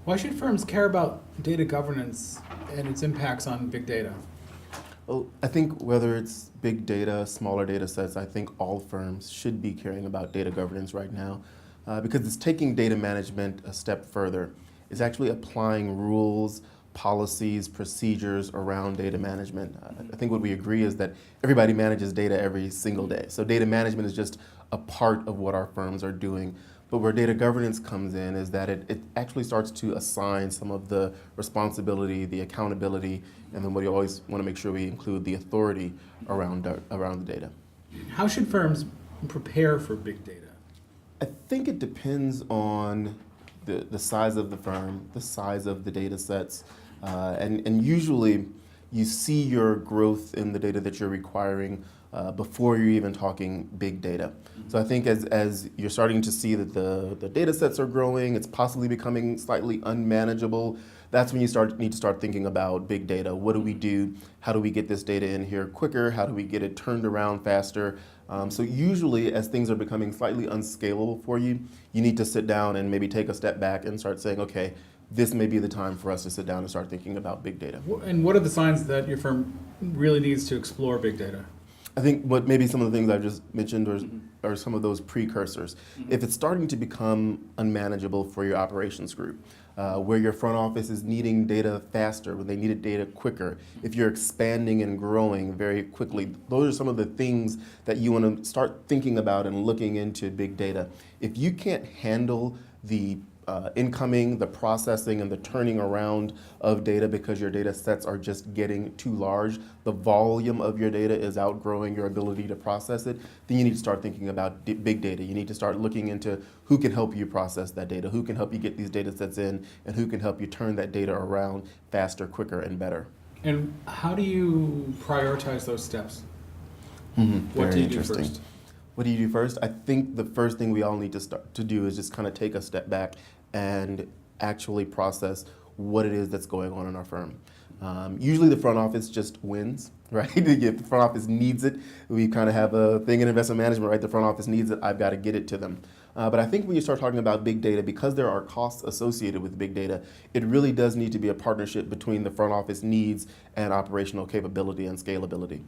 Why should firms care about data governance and its impacts on big data? Well, I think whether it's big data, smaller data sets, I think all firms should be caring about data governance right now because it's taking data management a step further. It's actually applying rules, policies, procedures around data management. I think what we agree is that everybody manages data every single day. So data management is just a part of what our firms are doing. But where data governance comes in is that it actually starts to assign some of the responsibility, the accountability, and then we always want to make sure we include the authority around the data. How should firms prepare for big data? I think it depends on the size of the firm, the size of the data sets, and usually you see your growth in the data that you're requiring before you're even talking big data. So I think as you're starting to see that the data sets are growing, it's possibly becoming slightly unmanageable, that's when you need to start thinking about big data. What do we do? How do we get this data in here quicker? How do we get it turned around faster? So usually as things are becoming slightly unscalable for you, you need to sit down and maybe take a step back and start saying, okay, this may be the time for us to sit down and start thinking about big data. And what are the signs that your firm really needs to explore big data? I think what maybe some of the things I've just mentioned are some of those precursors. If it's starting to become unmanageable for your operations group, where your front office is needing data faster, when they needed data quicker, if you're expanding and growing very quickly, those are some of the things that you want to start thinking about and looking into big data. If you can't handle the incoming, the processing, and the turning around of data because your data sets are just getting too large, the volume of your data is outgrowing your ability to process it, then you need to start thinking about big data. You need to start looking into who can help you process that data, who can help you get these data sets in, and who can help you turn that data around faster, quicker, and better. And how do you prioritize those steps? What Very do you do interesting. first? What do you do first? I think the first thing we all need to start to do is just kind of take a step back and actually process what it is that's going on in our firm. Usually the front office just wins, right? If the front office needs it, we kind of have a thing in investment management, right? The front office needs it, I've got to get it to them. But I think when you start talking about big data, because there are costs associated with big data, it really does need to be a partnership between the front office needs and operational capability and scalability.